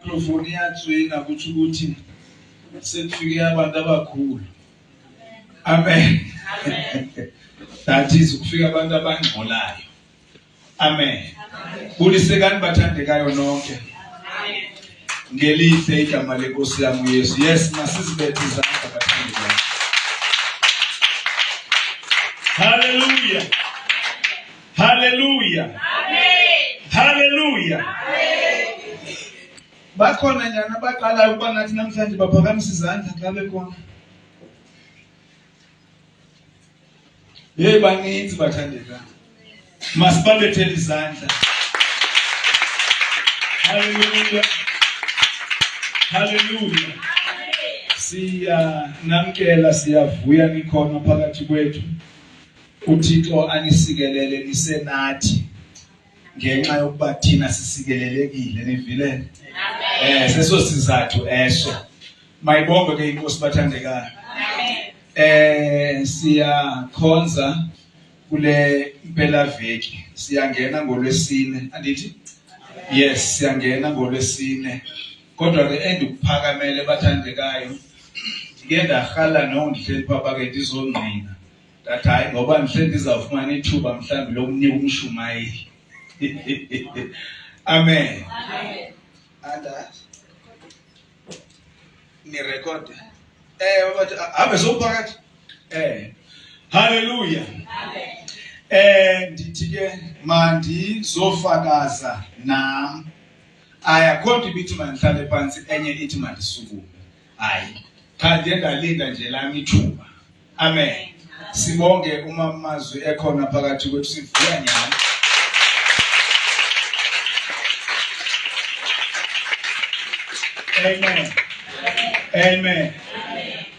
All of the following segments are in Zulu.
microphone iyatswina kuthi ukuthi sekufike abantu abakhulu. Amen. That is ukufika abantu abangcolayo. Amen. Bulisekani bathandekayo nonke. Ngelihle igama lenkosi yami uYesu. Yes, masizibethe izandla bathandekayo. Hallelujah. Hallelujah. Amen. Hallelujah. Amen. Bakhona njani abaqala ukuba ngathi namhlanje baphakamisa izandla xa bekhona? Hey baninzi bathandekayo. Masibabethele izandla. Hallelujah. Hallelujah. Namkela siyavuya nikhona phakathi kwethu. uThixo anisikelele nisenathi ngenxa yokuba thina sisikelelekile nivile. Seso sizathu eso. Mayibonge ke inkosi bathandekayo. Siyakhonza kule impela veki. Siyangena ngoLwesine. Andithi? Yes, siyangena ngoLwesine. Kodwa ke endikuphakamele bathandekayo. Ngike ndahala nondihleli papa ke ndizongqina. That hayi ngoba mhlawumbe ndizawufumana ithuba mhlawumbe lokunika umshumayeli. Amen. Amen. Anda ni record. Bathi abe sophakathi. Hallelujah. Amen. Ndithi ke mandi zofakaza nami. Ayakhona ibithi mandihlale phansi enye ithi mandisukume. Hayi. Kanti endalinda nje lami ithuba. Amen. Sibonge umamazwi ekhona phakathi kwethu sivuya nyana. Amen. Amen.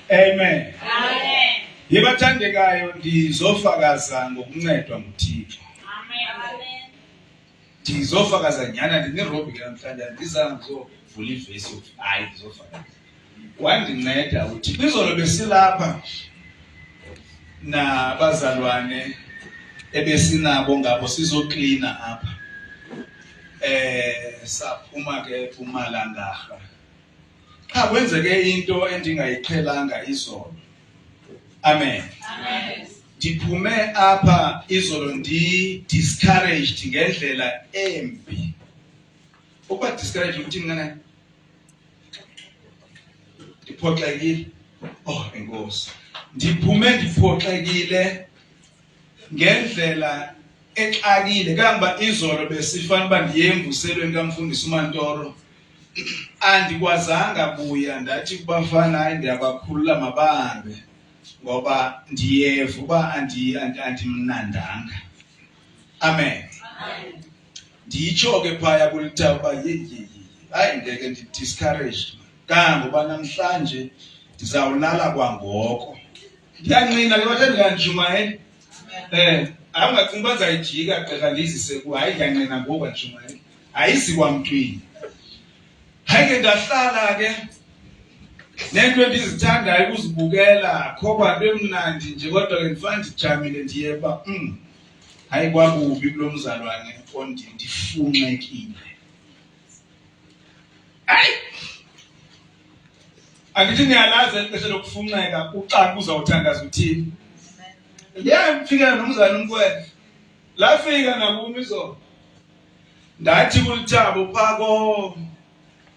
Amen. Amen. Yebathandekayo ndizofakaza ngokuncedwa nguThixo. Amen. Ndizofakaza nyana ndinirobi ke namhlanje ndiza ngizovula ivesi yokuthi hayi ndizofakaza. Wandinceda uThixo. Izolo besilapha na bazalwane ebesinabo ngabo sizoklina apha. Saphuma ke eMpumalanga. Cha kwenzeke into endingayiqhelanga izolo. Amen. Amen. Ndiphume apha izolo discouraged ngendlela embi. Ukuba discouraged ukuthi ngana ndiphoxekile. Oh inkosi. Ndiphume ndiphoxekile ngendlela exakile kangoba izolo besifana uba ndiyemvuselweni kaMfundisi uMantoro. Andikwazanga buya ndathi kubafana hayi ndiyabakhulula mabahambe ngoba ndiyeva uba andimnandanga. Amen. Nditsho ke phaya kulitha uba hayi ngeke ndidiscouraged kangoba namhlanje ndizawulala kwangoko. Ndiyanqina ke bathe ndikanjumayeli. Angacinga uba ndizayijika gqeka ndizise ku hayi ndiyanqina ngoku kanjumayeli. Ayisi kwamntwini. Hayi ke ndahlala ke nento endizithandayo ukuzibukela akho kwanto emnandi nje kodwa ke ndifana ndijamile ndiyeba hayi kwakubi kulo mzalwane ondifunxekile. Hayi angithi niyalazi ixesha lokufunxeka uxa kuzawuthandaza uthini. Ndiyamfikela nomzalwane umkwethe lafika nakumi izolo ndathi kulithabo phako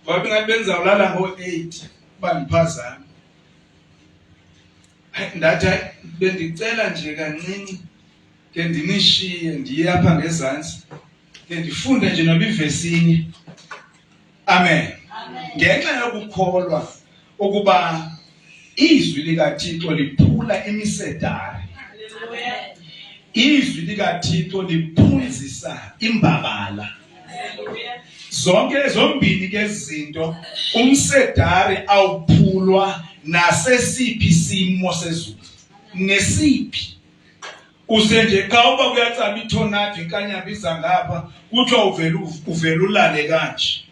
ngoba ngathi benzawulala ngo-8 bandiphazama. Ndathi bendicela nje kancinci ke ndinishiye ndiye apha ngezantsi ke ndifunde nje noba ivesini. Amen. Ngenxa yokukholwa ukuba izwi likaThixo liphula imisedari. Izwi likaThixo liphunzisa imbabala. Zonke zombini ke izinto umsedari awuphulwa nasesiphi isimo sezulu nesiphi. Usenje xa uba kuyatsaba ithonadi inkanyamba iza ngapha kuthiwa uvele ulale kanje.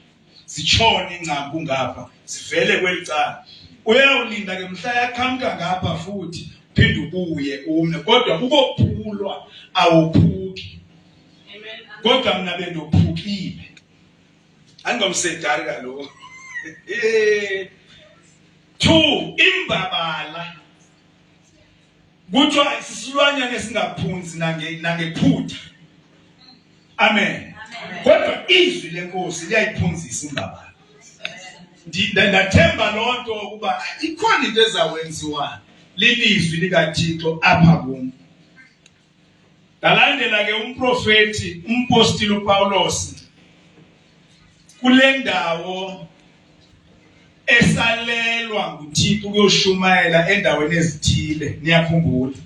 Zitshone ingcambu ngapha zivele kwelicala. Uyawulinda ke mhla yakhamka ngapha futhi phinde ubuye umne kodwa ukuphulwa awuphuki. Amen. Kodwa mina bendophukile. Angomsedari kaloku. Two, imbabala. Kuthiwa sisilwanyana esingaphunzi nangephutha. Amen. Kodwa izwi lenkosi liyayiphunzisa imbabala. Ndathemba lonto ukuba ikhona into ezawenziwa lilizwi likaThixo apha kum. Ndalandela ke umprofeti, umpostile uPawulos kule ndawo esalelwa nguThixo ukuyoshumayela endaweni ezithile. Niyakhumbula?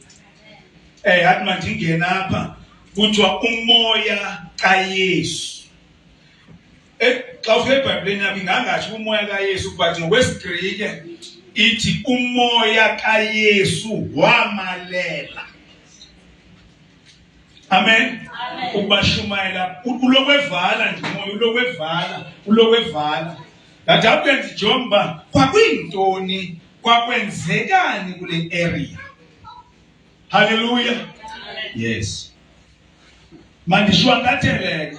Athi mandingena apha kuthiwa umoya kaYesu. Xa ufike eBhayibhelini yakho ingangathi umoya kaYesu but ngokwesiGrike ithi umoya kaYesu wamalela. Amen. Ukubashumayela ulokwevala nje umoya ulokwevala. Ndathi ndijonga kwakuyintoni kwakwenzekani kule area. Hallelujah. Yes. Mandishwankathele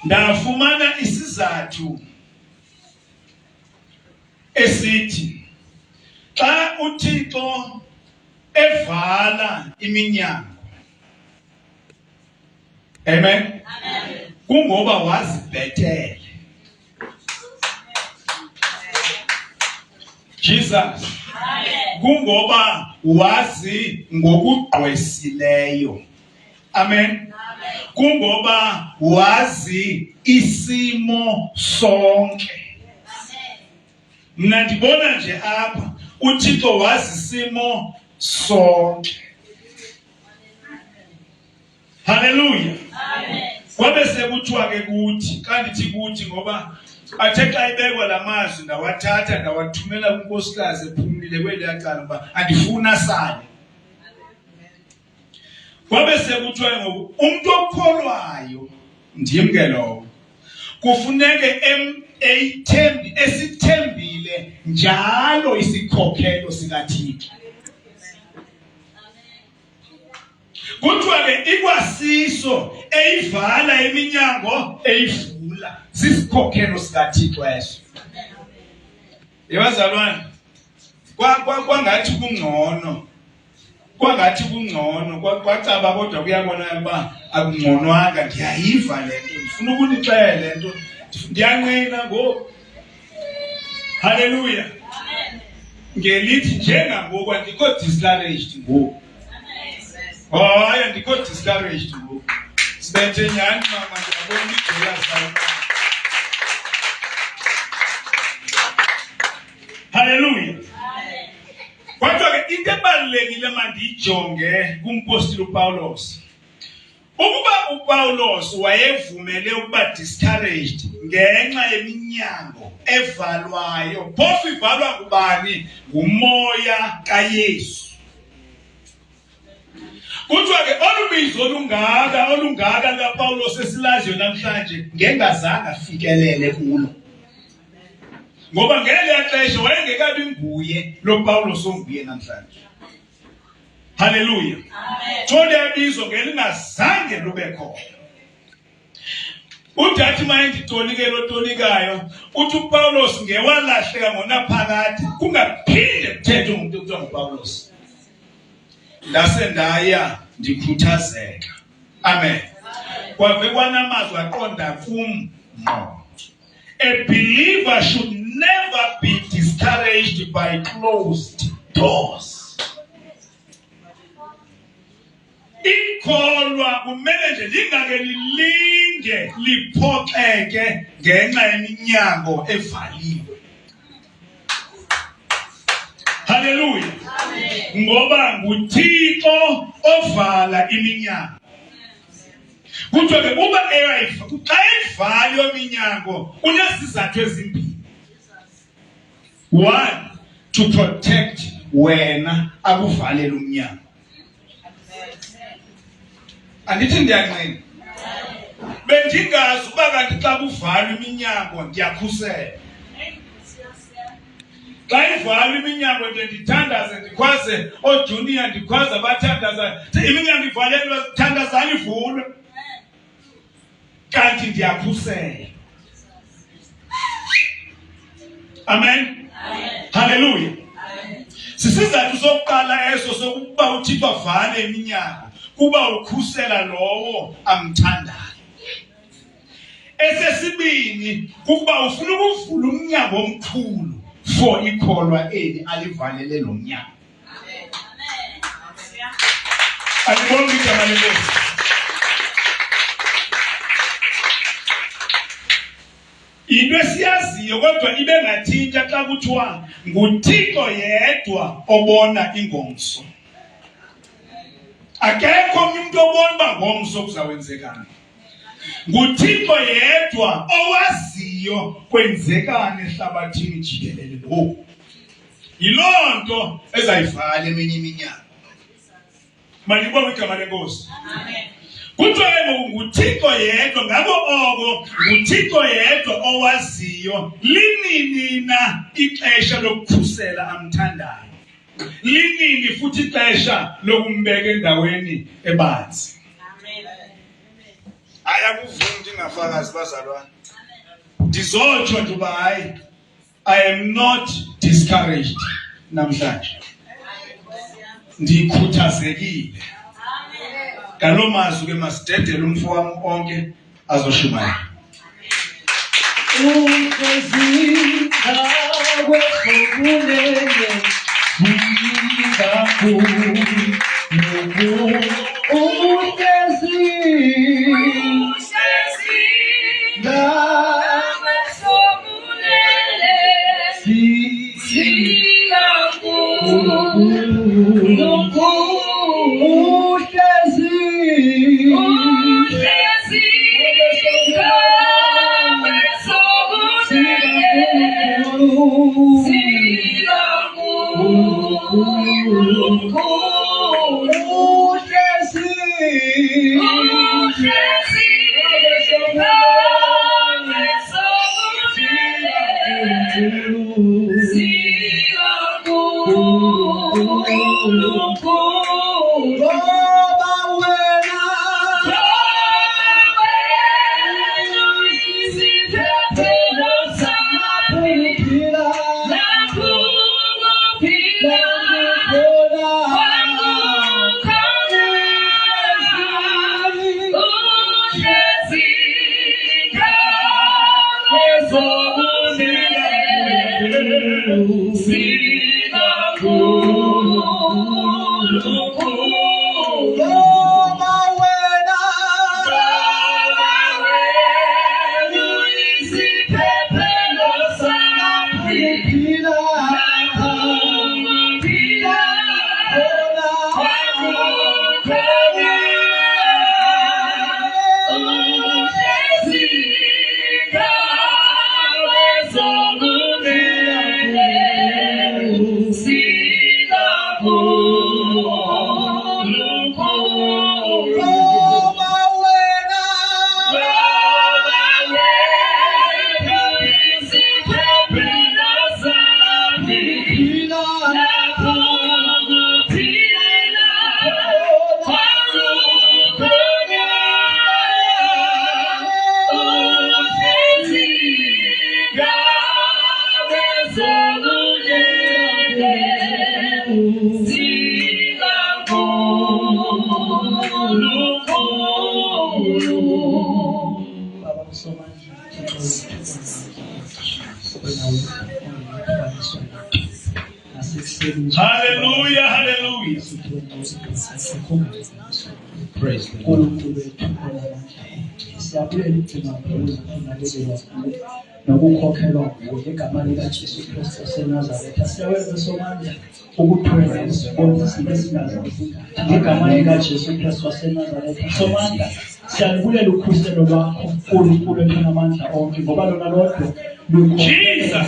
ndafumana isizathu esithi xa uThixo evala iminyango. Amen. Kungoba wazibhethele. Jesus. Kungoba wazi ngokugqwesileyo. Amen. Kungoba wazi isimo sonke. Mina ndibona nje apha uThixo wazi isimo sonke. Hallelujah. Kwabe sekuthiwa ke kuthi, xa ndithi kuthi ngoba athe xa ibekwa lamazwi ndawathatha ndawathumela kunkosikazi ephumile kweliyacala uba andifuna sale. Kwabe sekuthiwa ngoku umuntu okholwayo ndim ke lowo kufuneke esithembile njalo isikhokhelo sikaThixo. Kuthiwa ke ikwasiso eyivala iminyango eyivula sisikhokhelo sikaThixo eso. Yebazalwane kwangathi kungcono. Kwangathi kungcono kwacaba kodwa kuyabonakala uba akungconwanga. Ndiyayiva lento ndifuna ukunixelela lento ndiyanqina ngoku. Hallelujah. Ngelithi njengangoku andikho discouraged ngoku. Hayi andikho discouraged ngoku. Sibethe nyani mama ndiyabona idola zayo. Hallelujah. Kodwa ke into ebalulekile mandiyijonge kumpostile uPawulos. Ukuba uPawulos wayevumele ukuba discouraged ngenxa yeminyango evalwayo, phofu ivalwa ngubani? Ngumoya kaYesu. Kuthiwa ke olubizo olungaka lukaPawulos esilaziyo namhlanje ngengazange afikelele kulo. Ngoba ngeliya xesha wayengekabi nguye lo Pawulos onguye namhlanje. Hallelujah. Amen. Liyabizo ngelingazange lube khona. Udathi mayinditolike lotolikayo uthi uPawulos ngewalahleka ngonaphakade kungaphinde kuthethwe umuntu okuthiwa nguPawulos. Ndase ndaya ndikhuthazeka. Amen. Kwave kwanamazwi aqonda kum ngqo. A believer should never be discouraged by closed doors. Ikholwa kumele nje lingake lilinge liphoxeke ngenxa yeminyango evaliwe. Hallelujah. Ngoba nguThixo ovala iminyango. Kuthiwa ke uba xa evala iminyango unesizathu ezimbili. One, to protect wena akuvalela umnyango. Andithi ndiyanqina. Bendingazi uba kanti xa kuvalwa iminyango ndiyakhusela. Xa ivalwa iminyango ndithandaze ndikhwaze oojunior ndikhwaze abathandaza. Iminyango ivalelwe thandazani ivulwe. Kanti ndiyakhusela. Amen. Hallelujah. Sisizathu sokuqala eso sokuba uThixo avale iminyango kuba ukhusela lowo amthandayo. Esesibini kuba ufuna ukuvula umnyango omkhulu for ikholwa eli alivalele lo mnyango. Alibonga igama lenkosi. Into esiyaziyo kodwa ibe ngathintsha xa kuthiwa nguThixo yedwa obona ingomso. Akekho umuntu obona uba ngomso kuzawenzekana. nguThixo yedwa owaziyo kwenzekani ehlabathini jikelele lo. Yiloo nto ezayivala eminye iminyango. Malibonge igama lenkosi. Amen. Kuthiwa nguThixo yedwa, ngabo oko nguThixo yedwa owaziyo linini na ixesha lokukhusela amthandayo. Linini futhi ixesha lokumbeka endaweni ebanzi. Ayakuvundi ngafakazi bazalwane. Ndizotsho nje uba hayi, I am not discouraged namhlanje. Ndikhuthazekile. Ngalo mazwi ke masidedele umfo wami onke azoshumayela. Hallelujah, hallelujah. Praise the Lord. Nokukhokhelwa ngegama likaJesu Kristu waseNazaretha siyawenza somandla ukuthola isibonisi esingazazi ngegama likaJesu Kristu waseNazaretha somandla siyakubulela ukhuselo lwakho uNkulunkulu enamandla onke ngoba lona lodwa lukhona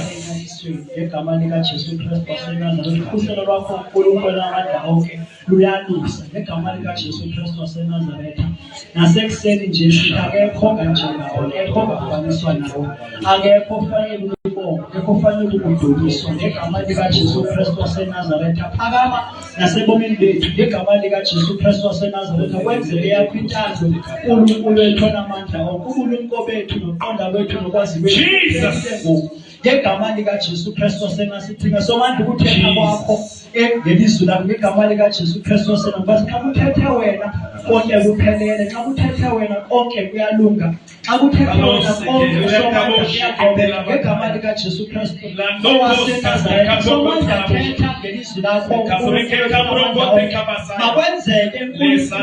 ngegama likaJesu Kristu waseNazaretha ukhuselo lwakho uNkulunkulu enamandla onke luyalusa ngegama likaJesu Kristu waseNazaretha nasekuseni nje sithi akekho kanjengawo akekho ngafaniswa nawo akekho ofanele ukubonga akekho ofanele ukudunyiswa ngegama likaJesu Kristu waseNazaretha phakama nasebomini bethu ngegama likaJesu Kristu waseNazaretha kwenzeke yakho intando uNkulunkulu wethu onamandla onke uNkulunkulu bethu noqonda lwethu nokwazi kwethu ngegama likaJesu Kristu sengasithina somandla ukuthetha kwakho ngelizwi lakho ngegama likaJesu Kristu sengabathi xa kuthethe wena konke kuphelele, xa kuthethe wena konke kuyalunga, xa kuthethe wena konke somandla kuyaqhubeka ngegama likaJesu Kristu owaseNazaretha. Somandla thetha ngelizwi lakho makwenzeke ngelizwi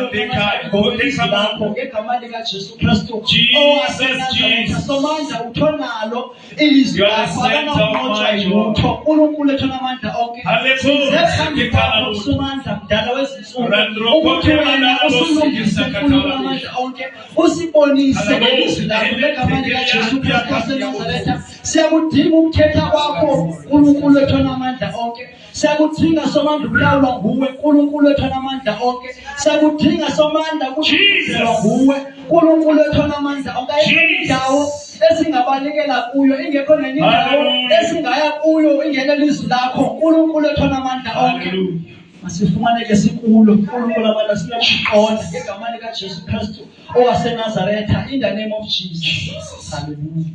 lakho ngegama likaJesu Kristu owaseNazaretha. Somandla uthonalo ilizwi lakho akanamotshwa yilutho. uNkulunkulu ethona amandla onke sizephambi kwakho Somandla mdala wezinsuku ukuthi wena usulungise uNkulunkulu amandla onke usibonise ngelizwi lakho ngegama likaJesu Kristu waseNazaretha. Siyakudinga ukuthetha kwakho uNkulunkulu ethona amandla onke. Siyakudinga somandla ukulawulwa nguwe uNkulunkulu ethona amandla onke. Siyakudinga somandla ukuhlizwa nguwe uNkulunkulu ethona amandla onke. Indawo esingabalekela kuyo ingekho nenye indawo esingaya kuyo ingene ilizwi lakho uNkulunkulu ethona amandla onke. Masifumaneke sikulo uNkulunkulu amandla siyakuqonda ngegama likaJesu Kristu owaseNazaretha, in the name of Jesus. Hallelujah.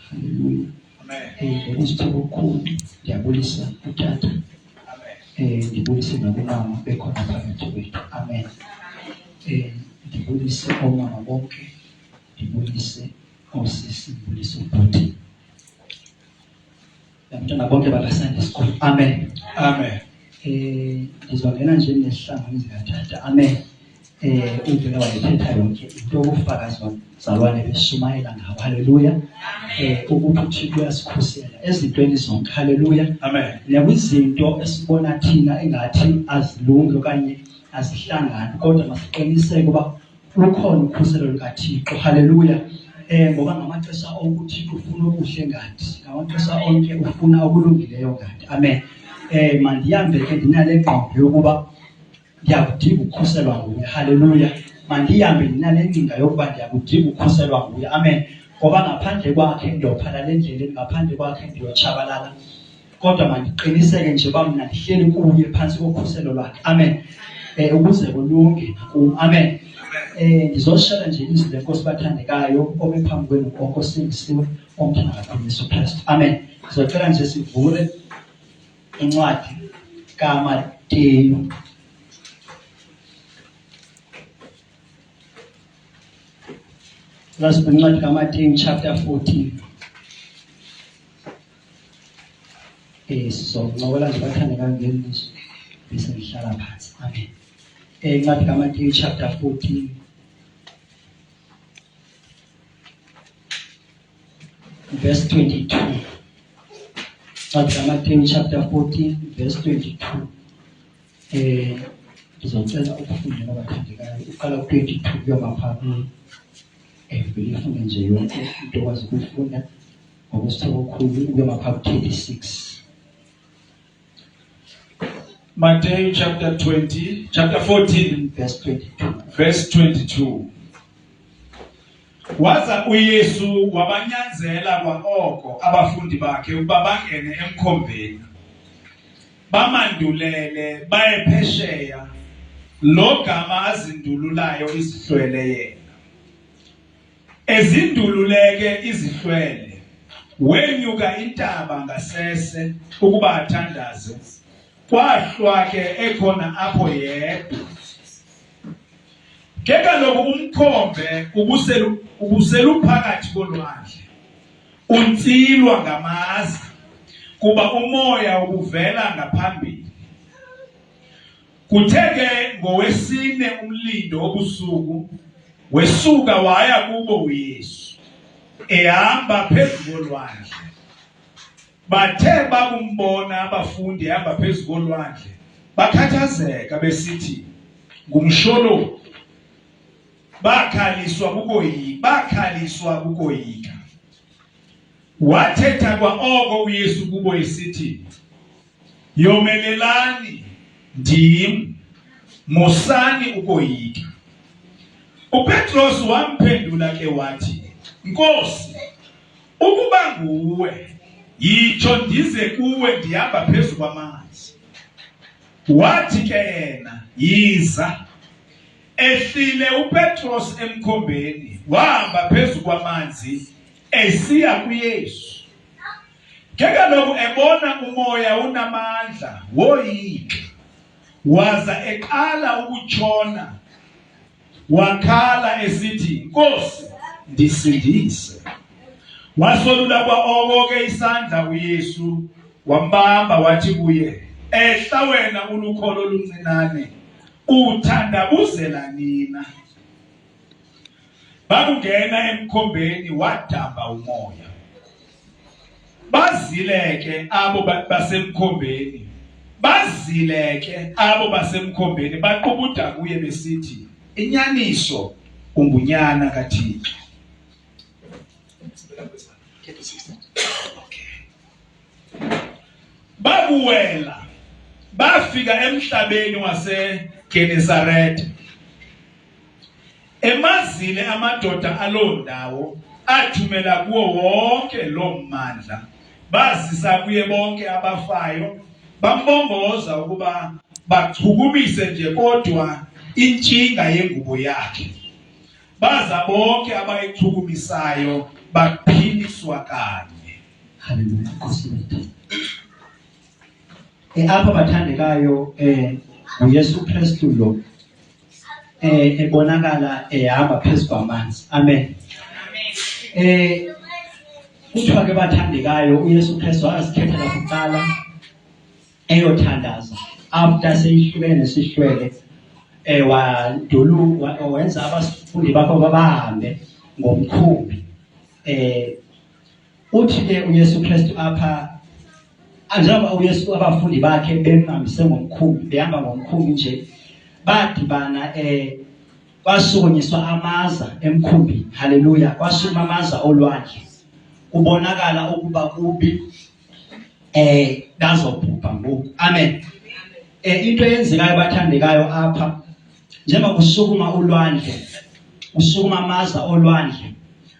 Hallelujah. Amen. Ngokusithokulu ngiyabulisa utata. Amen. Ngibulise nabomama bekhona phakathi kwethu. Amen. Ngibulise omama bonke, ngibulise osisi, ngibulise ubhuti. Abantwana bonke baka-Sunday School. Amen. Amen. Ngizongena nje nesihlangu zikatata. Amen. Uvela wayethetha yonke into ubufakazi bazalwane beshumayela ngawo. Haleluya. Ukuthi uThixo uyasikhusela ezintweni zonke. Haleluya. Amen. Nakwizinto esibona thina engathi azilungi okanye azihlangani, kodwa masiqiniseke ukuba lukhona ukhuselo lukaThixo. Haleluya. Ngoba ngamaxesha onke uThixo ufuna okuhle ngathi, ngamaxesha onke ufuna okulungileyo ngathi. Amen. Mandihambe ke ndinale ngqondo yokuba ndiyakudinga ukukhuselwa nguye. Haleluya. Mandihambe ndinale ngcinga yokuba ndiyakudinga ukukhuselwa nguye. Amen. Ngoba ngaphandle kwakhe ndiyophala le ndleleni, ngaphandle kwakhe ndiyotshabalala, kodwa mandiqiniseke nje uba mna ndihleli kuye phantsi kokhuselo lwakhe. Amen. Ukuze kulunge kum. Amen. Ndizoshela nje izwi lenkosi bathandekayo obe phambi kwenu konke osindisiwe omthanda kakhulu Yesu Kristu. Amen. Sizocela nje sivule incwadi kaMateyu. Let's bring incwadi kaMateyu chapter 14. Sizoncokola nje bathandekayo ngelizwi bese ngihlala phansi. Amen. Incwadi kaMateyu chapter 14. Verse 22. Incwadi kaMateyu chapter 14 verse 22. Ngizocela ukufunda abathandekayo uqala ku-22 kuyomapha vele ifunde nje yonke into okwazi ukuyifunda ngokusithoko okukhulu kuyomapha ku-26. Matthew chapter 14 verse 22. Waza uYesu wabanyanzela kwaoko abafundi bakhe ukuba bangene emkhombeni bamandulele baye phesheya lo gama azindululayo izihlwele yena. Ezindululeke izihlwele wenyuka intaba ngasese ukuba athandaze, kwahlwa ke ekhona apho yedwa. Ke kaloku umkhombe ubuseluphakathi kolwandle, untsilwa ngamaza kuba umoya ubuvela ngaphambili. Kuthe ke ngowesine umlindo wobusuku wesuka waya kubo uYesu ehamba phezu kolwandle. Bathe bakumbona abafundi ehamba phezu kolwandle bakhathazeka besithi ngumsholo. Bakhaliswa kukoyika. Wathetha kwaoko uYesu kubo esithi, yomelelani, ndim, musani ukoyika. UPetros wamphendula ke wathi, Nkosi, ukuba nguwe, yitsho ndize kuwe ndihamba phezu kwamanzi. Wathi ke yena, yiza. Ehlile uPetros emkhombeni, wahamba phezu kwamanzi esiya kuYesu. Keka lokhu ebona umoya unamandla woyika, waza eqala ukutshona, wakhala esithi, Nkosi, ndisindise. Wasolula kwa-okoke isandla uYesu, wambamba wathi kuye, ehla wena ulukholo oluncinane, uthandabuzela nina. Bakungena emkhombeni, wadamba umoya. Bazileke abo basemkhombeni. Bazileke abo basemkhombeni baqubudha kuye besithi, inyaniso ungunyana kaThixo. Babuwela bafika emhlabeni waseGenesaretha. Emazile amadoda aloo ndawo athumela kuwo wonke lo mmandla, bazisa kuye bonke abafayo, bambomboza ukuba bachukumise nje kodwa intshinga yengubo yakhe. Baza bonke abayichukumisayo baphiliswa kanye. Haleluya, Nkosi wethu. Apha bathandekayo uYesu Kristu lo ebonakala ehamba phezu kwamanzi. Amen. Kuthiwa ke bathandekayo uYesu Kristu wazikhethela kuqala eyothandaza after seyihlukene nesihlwele wenza abafundi bakho bahambe ngomkhumbi. Uthi ke uYesu Kristu apha anjalo uYesu abafundi bakhe behambise ngomkhumbi, behamba ngomkhumbi nje, badibana kwasukunyiswa amaza emkhumbini. Haleluya, kwasukuma amaza olwandle. Kubonakala ukuba kubi bazobhubha ngoku. Amen. Into eyenzekayo bathandekayo apha, njengoba kusukuma ulwandle, usukuma amaza olwandle,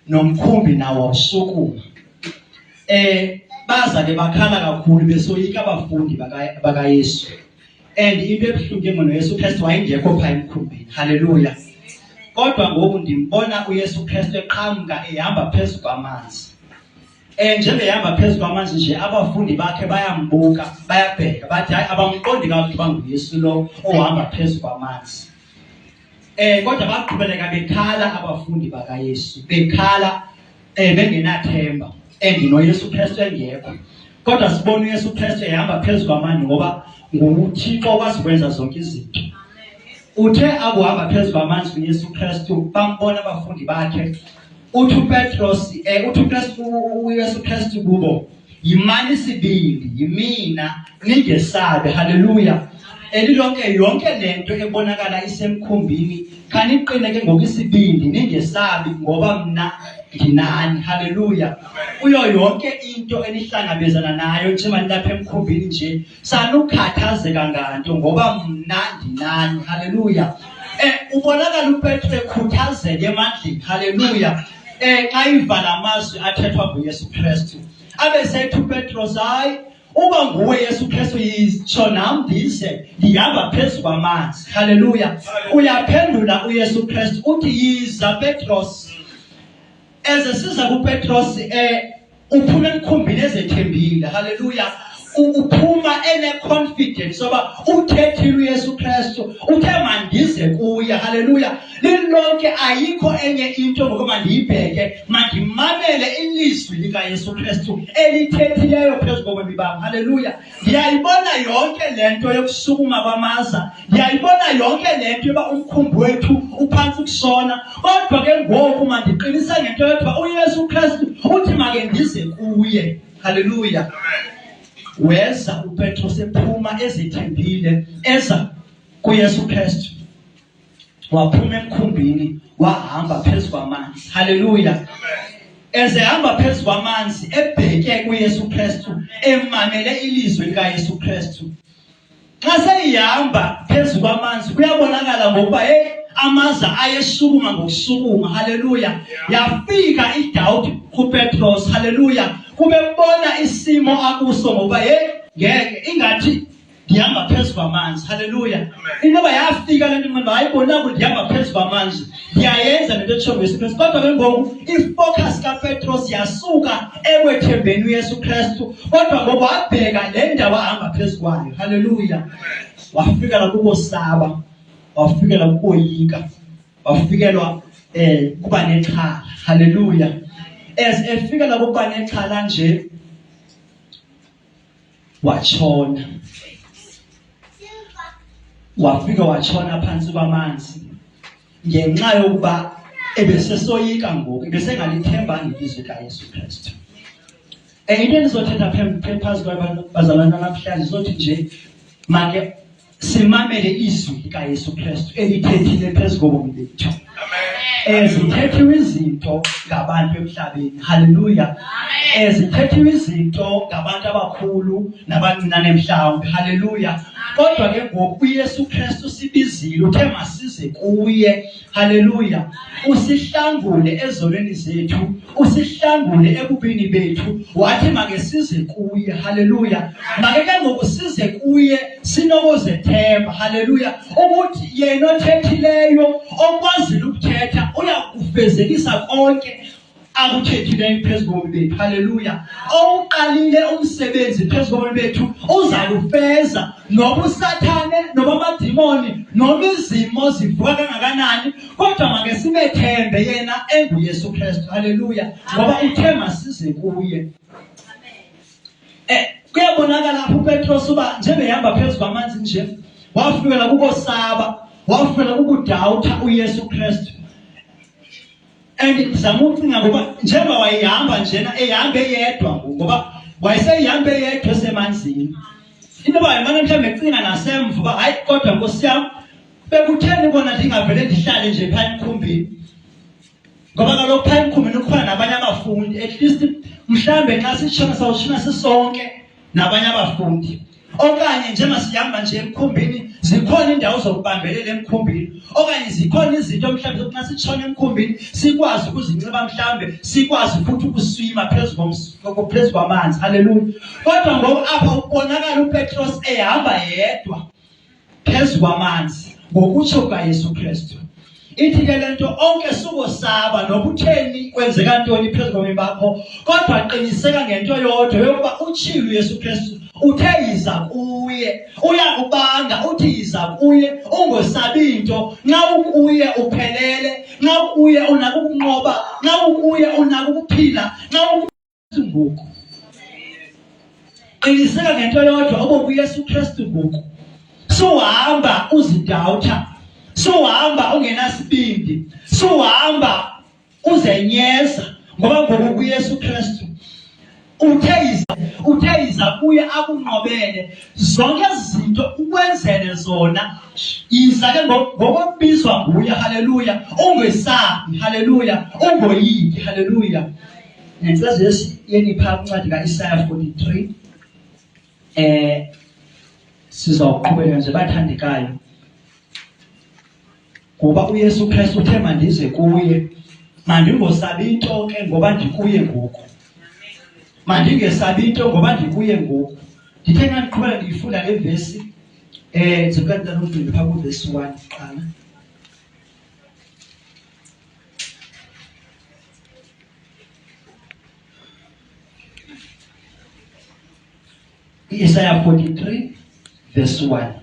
nomkhumbi nawo usukuma. Baza ke bakhala kakhulu besoyika abafundi bakaYesu. And into ebuhlungu ngoYesu Kristu wayengekho pha emkhumbini. Haleluya. Kodwa ngoku ndimbona uYesu Kristu eqhamuka ehamba phezu kwamanzi. Njengoba ehamba phezu kwamanzi nje, abafundi bakhe bayambuka, bayabheka, bathi hayi abamqondi kahle banguYesu lo ohamba phezu kwamanzi. Kodwa baqhubeleka bekhala abafundi bakaYesu, bekhala bengenathemba. NoYesu Kristu engekho. Kodwa sibona uYesu Kristu ehamba phezu kwamanzi ngoba nguThixo okwazi zonke izinto. Uthe akuhamba phezu kwamanzi uYesu Kristu, bambona abafundi bakhe. Uthi uYesu Kristu kubo, yimani sibili, yimina, ningesabe. Haleluya. Elilonke yonke lento ebonakala isemkhumbini, khaniqine ke ngokisibindi, ningesabi ngoba mna nginani. Haleluya. Kuyo yonke into enihlangabezana nayo njengoba nilapha emkhumbini nje, sanukhathazeka nganto ngoba mna ndinani. Haleluya. Ubonakala uPetro ekhuthazeke emandleni. Haleluya. Xa ivala amazwi athethwa nguYesu Kristu, abesethi uPetro, hayi uba nguwe Yesu Kristu, yitsho nam ndize ndihamba phezu kwamanzi. Haleluya. Uyaphendula uYesu Kristu uthi, yiza Petros. Siza kuPetros, uphuma emkhumbini ezethembile. Haleluya. Uphuma ene-confidence soba uthethile uYesu Kristu, uthe mandize kuye. Haleluya. Lilonke ayikho enye into ngokuba ndiyibheke, mandimamele ilizwi likaYesu Kristu elithethileyo phezu kobomi bam. Haleluya. Ndiyayibona yonke lento yokusukuma kwamaza, ndiyayibona yonke lento yoba umkhumbi wethu uphantsi ukusona, kodwa ke ngoku mandiqinisa ngento yokuba uYesu Kristu uthi make ndize kuye. Haleluya. Weza uPetro sephuma ezithembile eza kuYesu Kristu, waphuma emkhumbini wahamba phezu kwamanzi. Haleluya. Ezehamba phezu kwamanzi ebheke kuYesu Kristu, emamele ilizwi likaYesu Kristu. Xa seyihamba phezu kwamanzi kuyabonakala ngokuba amaza ayesukuma ngokusukuma. Haleluya. Yafika idoubt kuPetros. Haleluya. Kubebona isimo akuso ngoba ngeke ingathi ndihamba phezu kwamanzi. Haleluya. Inoba yafika le nto manje ayibona ukuthi ndihamba phezu kwamanzi ndiyayenza lento etsho ngeyesu Kristu. Kodwa ke ngoku ifocus kaPetros yasuka ekwethembeni uYesu Kristu, kodwa ngoku wabheka le ndawo ahamba phezu kwayo. Haleluya. Wafikela kukusaba, wafikela kukoyika, wafikelwa kuba nexhala. Haleluya. Efikela kuba nexhala nje watshona. Wafika watshona phansi kwamanzi ngenxa yokuba ebesesoyika ngoku, ebesengalithembanga ilizwi kaYesu Kristu. Into endizothetha phezu kwabazalwana namhlanje zothi nje make simamele izwi likaYesu Kristu elithethile phezu kobomi bethu. Zithethiwe izinto ngabantu emhlabeni. Haleluya. Zithethiwe izinto ngabantu abakhulu nabancinane mhlawumbe. Haleluya. Kodwa ke ngoku uYesu Kristu sibizile uthe masize kuye. Haleluya. Usihlangule ezonweni zethu, usihlangule ebubini bethu, wathi make size kuye. Haleluya. Make ke ngoku size kuye sinokuzethemba. Haleluya. Ukuthi yena othethileyo okwazi ukuthetha uyakufezekisa konke akuthethileyo phezu kobomi bethu. Haleluya. Oqalile umsebenzi phezu kobomi bethu uzakufeza, noba usathane noba amadimoni noma izimo zivuka kangakanani, kodwa make sibethembe yena enguYesu Kristu. Haleluya. Ngoba uthe masize kuye. Kuyabonakala lapho uPetros uba njengoba ehamba phezu kwamanzi nje wafikela kukosaba, wafikela ukudawutha uYesu Kristu. Ngizama ukucinga ngoba njengoba wayehamba njena ehambe yedwa ngoba wayeseyihamba yedwa esemanzini. Into bayimane mhlawumbe ecinga nasemva uba hayi kodwa Nkosi yami bekutheni bona ndingavele ndihlale nje phaa emkhumbini, ngoba kaloku phaa emkhumbini kukhona nabanye abafundi. At least mhlawumbe nxa sitshona sawutshona sisonke nabanye abafundi. Okanye njengoba sihamba nje emkhumbini zikhona indawo zokubambelela emkhumbini, okanye zikhona izinto mhlawumbe zokuthi sitshona emkhumbini sikwazi ukuzinxiba, mhlawumbe sikwazi futhi ukuswima phezu kwamanzi. Haleluya. Kodwa ngoku apha ubonakala uPetros ehamba yedwa phezu kwamanzi ngokutsho kukaYesu Kristu. Ithi ke lento onke sukosaba nokutheni kwenzeka ntoni phezu kobomi bakho, kodwa qiniseka ngento yodwa yokuba utshilo uYesu Kristu uthe yiza kuye, uyakubanga uthi yiza kuye, ungosabi into. Nxa ukuye uphelele, nxa ukuye unako ukunqoba, nxa ukuye unako ukuphila, nxa ngoku qiniseka ngento yodwa obo kuYesu Kristu ngoku. Suhamba uzidawutha, suhamba ungenasibindi, suhamba uzenyeza, ngoba ngoku kuYesu Kristu uthe yiza kuye akunqobele zonke izinto ukwenzele zona. Yiza ke ngokubizwa nguye. Haleluya. Ungesabi. Haleluya. Ungoyiki. Haleluya. Ngicela yeni phaa kuncwadi kaIsaya 43. Sizawuqhubeka nje bathandekayo, ngoba uYesu Kristu uthe mandize kuye, mandingosabi into ke ngoba ndikuye ngoku, mandingesabi into ngoba ndikuye ngoku. Ndithe xa ndiqhubeka ndiyifunda le vesi zikwenza nomfindi phaa kuvesi 1 qala. Isaiah 43 verse 1.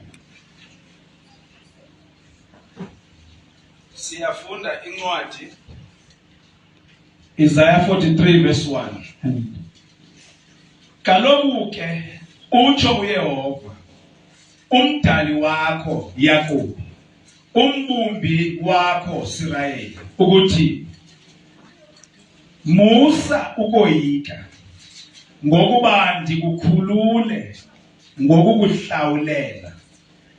Siyafunda incwadi Isaiah 43 verse 1. Kaloku ke utsho uYehova, umdali wakho Yakobo, umbumbi wakho Israyeli, ukuthi musa ukoyika ngokuba ndikukhulule, ngokukuhlawulela,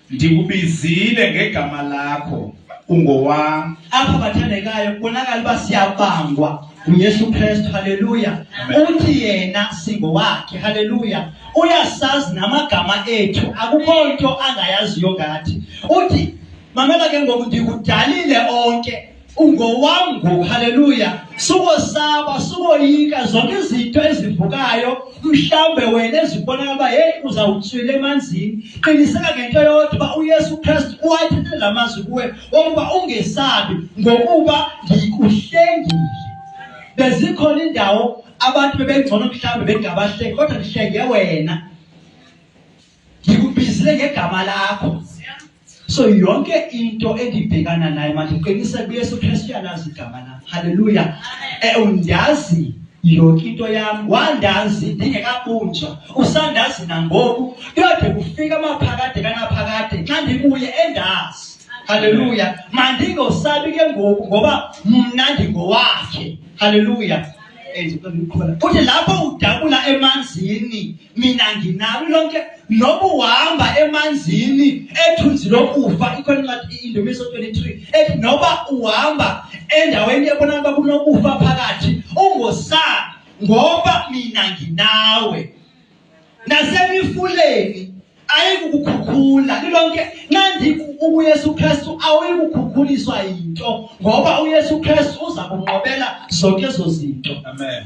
ndikubizile ngegama lakho, ungowami. Apha bathandekayo kubonakala uba siyabangwa uYesu Kristu. Haleluya. Uthi yena singowakhe. Haleluya. Uyasazi namagama ethu, akukho nto angayaziyo ngathi. Uthi mamela ke ngoku ndikudalile onke, ungowangu, haleluya. Sukosaba, sukoyika zonke izinto ezivukayo, mhlambe wena ezibonakala uba hey uzawutswila emanzini. Qiniseka ngento yodwa uYesu Kristu uwayithethele la mazwi kuwe ukuba ungesabi ngokuba ngikuhlengile. Bezikhona indawo abantu bebengcono mhlambe bengabahleki kodwa ndihlenge wena. Ngikubizile ngegama lakho. So yonke into endibhekana nayo manje uqiniseke kuYesu Kristu yalazi igama lakho. Haleluya. Undazi yonke into yami, wandazi ndingekabunjwa, usandazi nangoku, kuyode kufika amaphakade kanaphakade xa ndikuye endazi. Haleluya. Mandingosabi ke ngoku ngoba mna ndingowakhe. Haleluya. Uthi lapho udabula emanzini mina nginalo lonke, noba uhamba emanzini ethunzi lokufa, ikhona incwadi iNdumiso 23 ethi noba uhamba endaweni ebonakala kunokufa phakathi ungosabi ngoba mina nginawe. Nasemifuleni ayikukukhukhula lilonke nandi uYesu Kristu awuyikukukhuliswa into ngoba uYesu Kristu uza kunqobela zonke ezo zinto. Amen.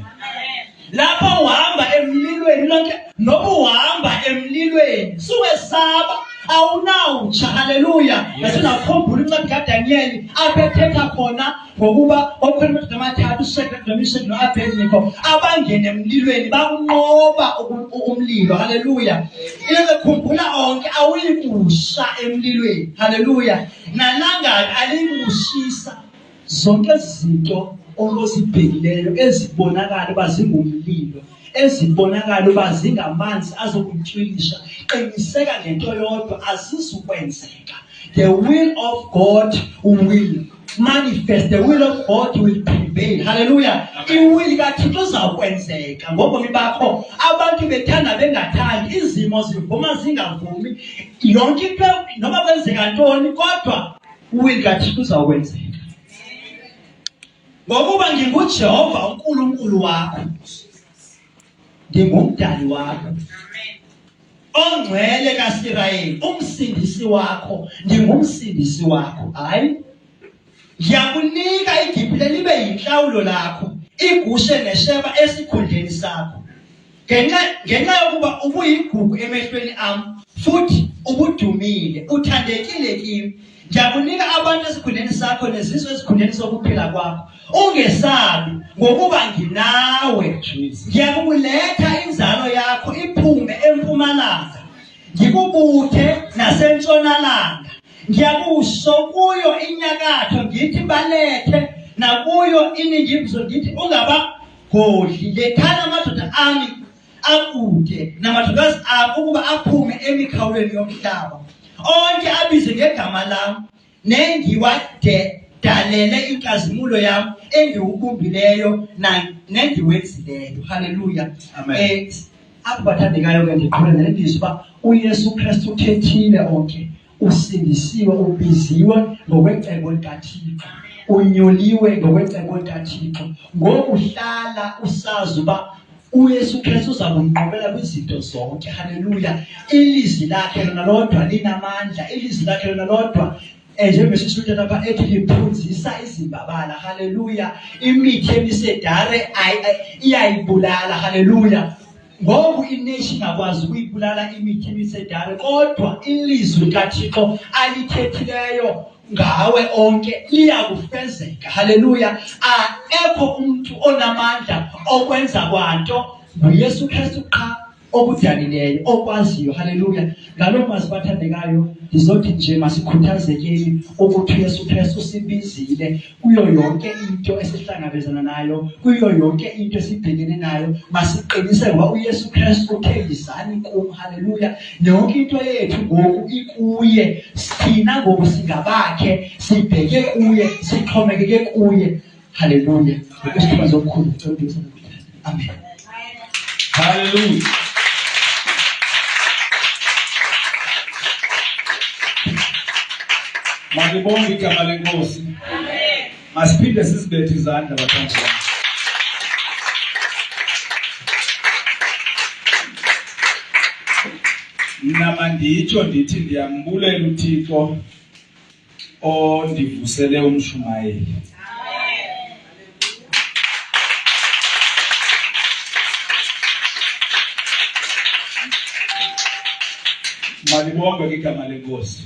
Lapha uhamba emlilweni lonke, noba uhamba emlilweni suwesaba awunawutsha. Haleluya. Yasinakhumbula incwadi kaDaniel aphethetha khona ngokuba okhona amathathu uShadrach noMeshach noAbednego abangene emlilweni bakunqoba umlilo. Haleluya. Ile khumbula onke awuyikusha emlilweni. Haleluya. Nalangani alikushisa zonke izinto ozibhekileyo ezibonakala uba zingumlilo, ezibonakala uba zingamanzi azokuntwilisha. Qiniseka ngento yodwa azizukwenzeka. The will of God will manifest, the will of God will prevail. Haleluya. Iwili kaThixo uzawukwenzeka ngobomi bakho. Abantu bethanda bengathandi, izimo zivuma zingavumi, yonke into noma kwenzeka ntoni kodwa uwili kaThixo uzawukwenzeka. Ngokuba nginguJehova uNkulunkulu wakho, ngingumdali wakho, ongcwele kaIsirayeli, umsindisi wakho, ngingumsindisi wakho. Hayi, ngiyakunika iGibhithe libe yinhlawulo lakho, iGoshen neSheba esikhundleni sakho. Ngenxa yokuba ubuyigugu emehlweni ami futhi ubudumile, uthandekile kimi, ngiyakunika abantu esikhundleni sakho nezizwe esikhundleni sokuphila kwakho. Ungesabi ngokuba nginawe. Ngiyakuletha inzalo yakho iphume empumalanga, ngikubuthe nasentshonalanga. Ngiyakusho kuyo inyakatho ngithi balethe, nakuyo iningizimu ngithi ungabagodli. Lethana amadoda ami akude namadodakazi akho ukuba aphume emikhawulweni yomhlaba. Onke abize ngegama lami nengiwadalele inkazimulo yami engiwubumbileyo nengiwenzileyo. Haleluya. Amen. Apho bathandekayo ke ndiqhubele nelizwi uba uYesu Kristu uthethile onke, usindisiwe, ubiziwe ngokwecebo likaThixo, unyuliwe ngokwecebo likaThixo. Ngokuhlala usazi uba uYesu Kristu uza kunqobela kwizinto zonke. Haleluya. Ilizwi lakhe lona lodwa linamandla, ilizwi lakhe lona lodwa njengoMeshach lapha ethi liphunzisa izimbabala. Haleluya. Imithi emisedare iyayibulala. Haleluya. Ngoku ination ingakwazi ukuyibulala imithi emisedare, kodwa ilizwi likaThixo alithethileyo ngawe onke liyakufezeka. Haleluya. Ekho umuntu onamandla okwenza kwanto nguYesu Kristu qha okudalileyo okwaziyo. Haleluya. Ngaloo mazwi bathandekayo ndizothi nje masikhuthazekeni ukuthi uYesu Kristu sibizile kuyo yonke into esihlangabezana nayo, kuyo yonke into esibhekene nayo. Masiqinise ngoba uYesu Kristu uthe yizani kum. Haleluya. Yonke into yethu ngoku ikuye, thina ngoku singabakhe, sibheke kuye, sixhomekeke kuye. Haleluya. Ngokusithuba zokukhulu. Amen. Hallelujah. Malibonge igama lenkosi. Amen. Masiphinde sizibethe izandla bathandwa. Mina manditsho ndithi ndiyambulela uThixo ondivusele uMshumayeli. Malibonge igama lenkosi.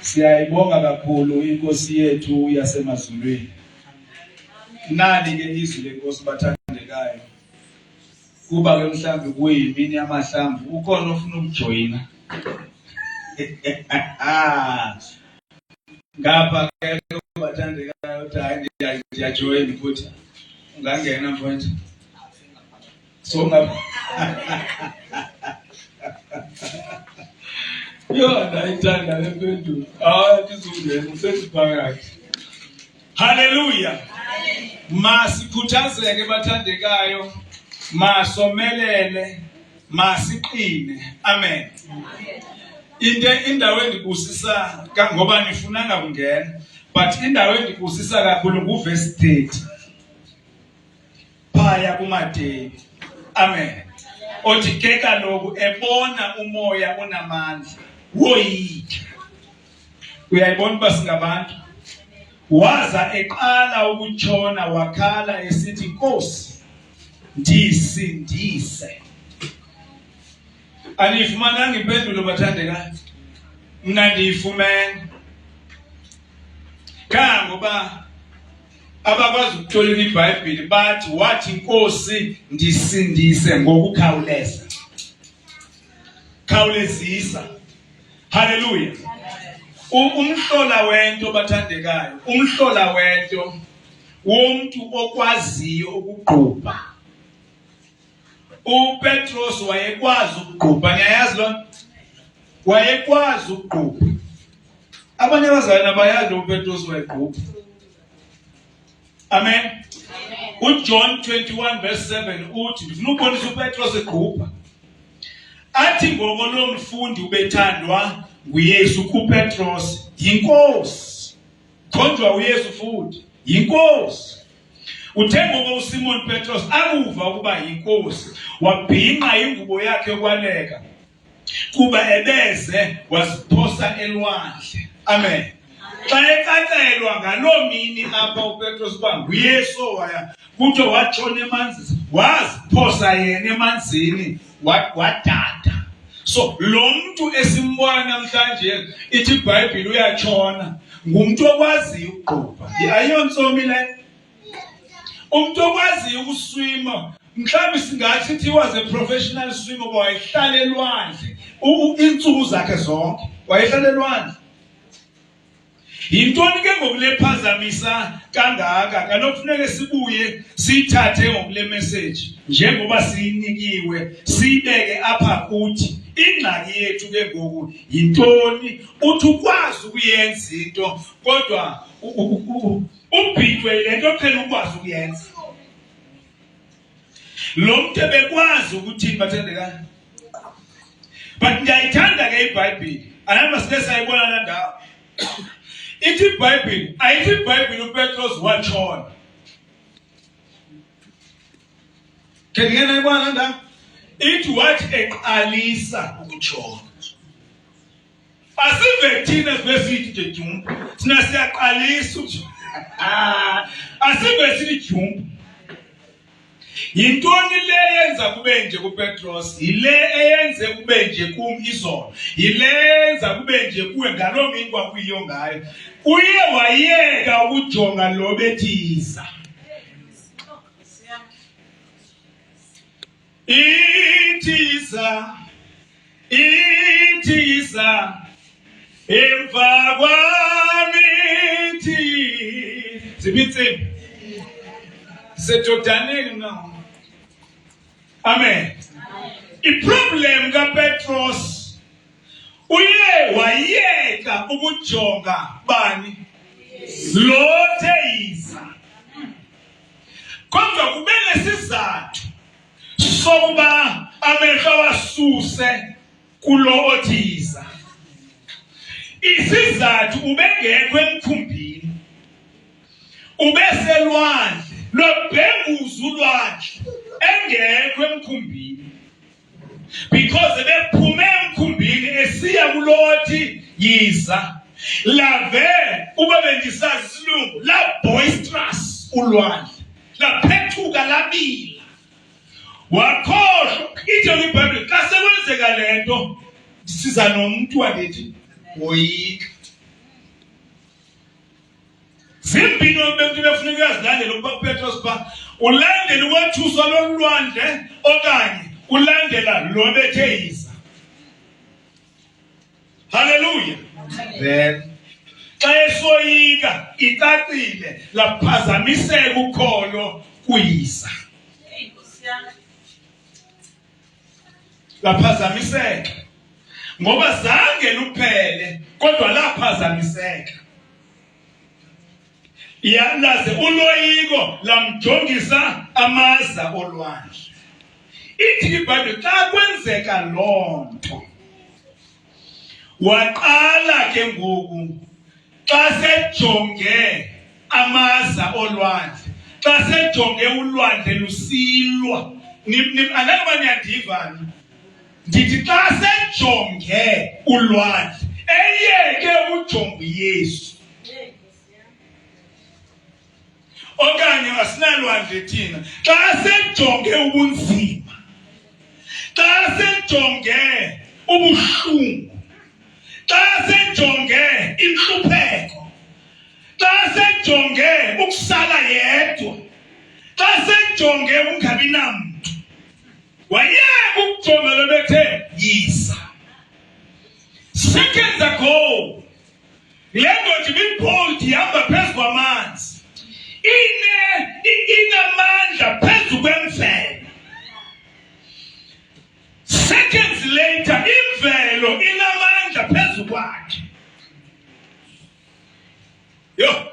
Siyayibonga kakhulu inkosi yethu yasemazulwini. Nali ke izwi lenkosi bathandekayo. Kuba ke mhlambi kuyimini yamahlamvu ukhona ofuna ukujoyina. Ngapha ke bathandekayo hayi ndiyajoyina futhi. Ungangena mfowethu. So ngapha yona ithanda lempendulo. Kizungena sesiphakathi. Hallelujah. Masikhuthazeke bathandekayo, masomelele, masiqine. Amen. Indawo endibusisa ngoba nifunanga kungena, but indawo endibusisa kakhulu nguverse 30. Phaya kuMateyu. Amen. Othi ke kaloku ebona umoya onamandla woyika. Uyayibona uba singabantu. Waza eqala ukutshona wakhala esithi Nkosi ndisindise. Anifumananga impendulo bathandekayo. Mna ndiyifumene. Kangoba abakwazi ukuthola iBhayibheli bathi wathi Nkosi ndisindise ngokukhawuleza. Khawulezisa. Hallelujah. Umhlola wento bathandekayo, umhlola wento womuntu okwaziyo ukugqupha. uPetros wayekwazi ukugqupha, niyayazi lo? Wayekwazi ukugqupha. Abanye abazalwane bayazi uPetros wayegqupha. Amen. UJohn 21 verse 7 uthi ndifuna ukubonisa uPetros egqupha. Athi ngoko lo mfundi ubethandwa nguYesu kuPetros yinkosi. Khonjwa uYesu futhi yinkosi. Uthe ngoba uSimon Petros akuva ukuba yinkosi wabhinqa ingubo yakhe yokwaleka kuba ebeze waziphosa elwandle. Amen. Xa ekacelwa ngaloo mini apha uPetros uba nguYesu waya kuthiwe watshona emanzini waziphosa yena emanzini wadada. So lo muntu esimbona namhlanje ithi iBhayibheli uyatshona ngumuntu okwaziyo ukugqupha. Ayiyonsomi le. Umuntu okwaziyo ukuswima, mhlawumbe singathi he was a professional swimmer, wayehlala elwandle iintsuku zakhe zonke wayehlala elwandle. Yintoni ke ngokulephazamisa kangaka? Kanokufuneka sibuye siyithathe ngokule message njengoba siyinikiwe sibeke apha kuthi. Ingxaki yethu ke ngoku yintoni? Uthi ukwazi ukuyenza into kodwa ubhitwe lento phela ukwazi ukuyenza. Lo muntu bekwazi ukuthi bathandekana. But ndiyayithanda ke iBhayibheli. Anamba sike sayibona la ndawo. Ithi iBhayibheli, ayithi iBhayibheli uPetros watshona. Ke ngena ibona la ndawo. Ithi wathi eqalisa ukutshona. Asive thina sibesithi nje jump. Sina siyaqalisa ukutshona. Asive sithi jump. Yintoni le yenza kube nje kuPetros? Yile eyenze kube nje kum izolo. Yile yenza kube nje kuwe ngaloo mini kwakuyiyo ngayo. Uye wayeka ukujonga lo bethiza. Ithiza emva kwami zibitse seJordaneni now. Amen. Iproblem kaPetros uye wayeka ukujonga bani lo theyiza. Kodwa kube nesizathu sokuba amehlo wasuse kulo othiza. Isizathu ubengekho emkhumbini, ubeselwandle lobhenguza ulwandle engekho emkhumbini, because ebephume emkhumbini esiya kulothi yiza lave ube bendisazi isilungu la boisterous ulwandle laphethuka labila wakhohlwa. Ithi iBhayibheli xa sekwenzeka lento siza nomuntu wandithi woyika. Zimbino bentu befuneka yazilandela ukuba uPetros pha ulandela ukwethuswa lolwandle okanye ulandela lo bethe yiza. Hallelujah. Then xa esoyika icacile laphazamiseka ukholo kuyiza. Laphazamiseka ngoba zange luphele kodwa laphazamiseka. Yalaze uloyiko lamjongisa amaza olwandle. Ithi iBhayibhile xa kwenzeka lonto waqala ke ngoku xa sejonge amaza olwandle, xa sejonge ulwandle lusilwa. Anakubani yandivani ndithi xa sejonge ulwandle eyeke ujonga uYesu. Okanye asinalwandle thina xa sejonge ubunzima, xa sejonge ubuhlungu, xa sejonge inhlupheko, xa sejonge ukusala yedwa, xa sejonge ungabi namntu, wayeka ukujonga lo bethe yiza. Seconds ago le ndoda ibibold ihamba phezu kwamanzi, inamandla phezu kwemvelo. Seconds later imvelo inamandla phezu kwakhe. Yo,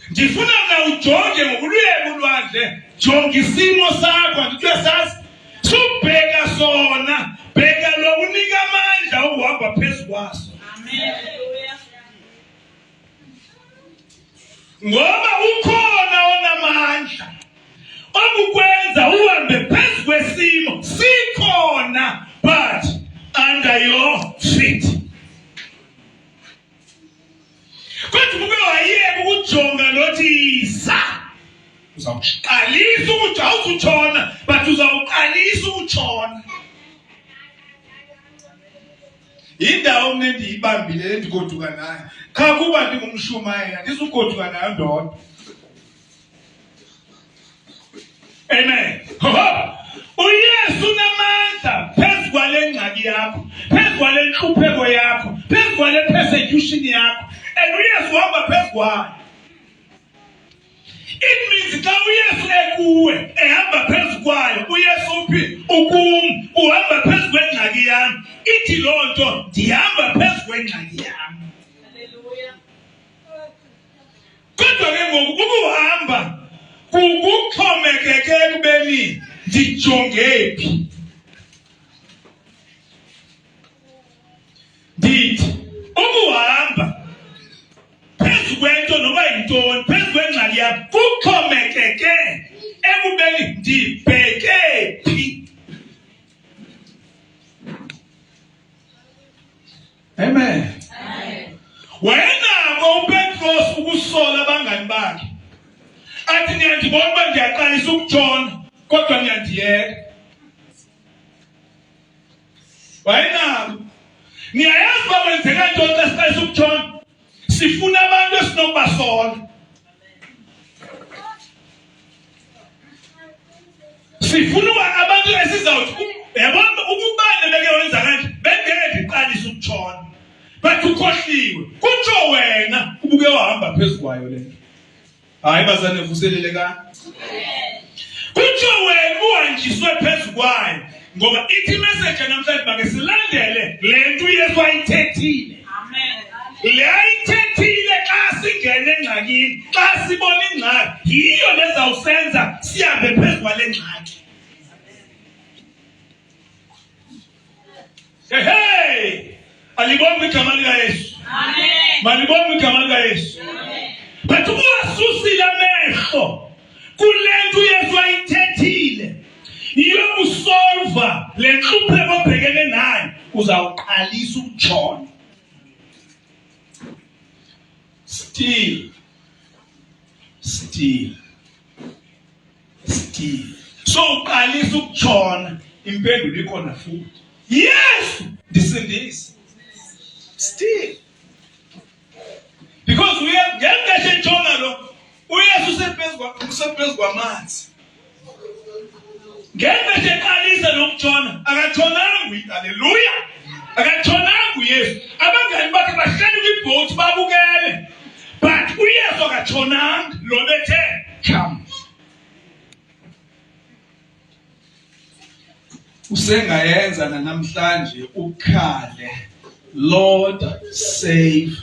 ndifuna mna ujonge ngokuluyeka ulwandle, jonga isimo sakho, andikuyasazi subheka sona, bheka lo unika amandla ukuhamba phezu kwaso. Amen. Ngoba ukhona onamandla okukwenza uhambe phezu kwesimo, sikhona but under your feet. Kodwa kube wayeka ukujonga lothi yiza, uzawuqalisa ukuthi awuzutshona but uzawuqalisa ukutshona. Indawo mne ndiyibambile endigoduka nayo, kha kuba ndingumshumayeli andisugoduka nayo ndodwa. Amen. uYesu unamandla phezu kwale ngxaki yakho, phezu kwale nhlupheko yakho, phezu kwale persecution yakho, and uYesu uhamba phezu kwayo. It means xa uYesu ekuwe ehamba phezu kwayo, uYesu uphi ukum uhamba phezu kwengxaki yami, ithi loo nto ndihamba phezu kwengxaki yami. Haleluya. Kodwa ke ngoku ukuhamba kukuxhomekeke ekubeni ndijonge phi. Ndithi ukuhamba phezu kwento noba yintoni, phezu kwengxaki yam, kuxhomekeke ekubeni ndibheke phi. Amen. Wayenako uPetros ukusola abangani bakhe, athi niyandibona uba ndiyaqalisa ukutshona kodwa niyandiyeka. Wayenako. Niyayazi uba kwenzeka ntoni xa siqalisa ukutshona? Sifuna abantu esinokubasola. Sifuna uba abantu esizawuthi yabona ukubane beke wenza kanje bengeke ndiqalise ukutshona, but ukhohliwe kutsho wena ubuke wahamba phezu kwayo le nto. Hayi bazane vuselelekani. Kutsho wena uhanjiswe phezu kwayo, ngoba ithi message namhlanje make silandele le nto uYesu ayithethile. Amen. Le ayithethile xa singene engxakini, xa sibona ingxaki, yiyo lezawusenza sihambe phezu kwale ngxaki. Hey, alibonga igama likaYesu. Amen. Malibonga igama likaYesu. Amen. But ukuwasusile amehlo kule nto uYesu ayithethile, yiyo usolva le nhlupheko obhekene nayo, uzawuqalisa ukutshona. Still. So uqalisa ukutshona, impendulo ikhona futhi. Yesu ndisindisa. Still. Because we have ngeke tshona lo uyesu usephezu kwamanzi. Ngeke eqalisa lokutshona akatshonanga hallelujah. Akatshonanga uyesu. Abangani bakhe bahleli kwibhothi babukele. But uyesu akatshonanga lo bethe come. Usengayenza namhlanje ukhale Lord save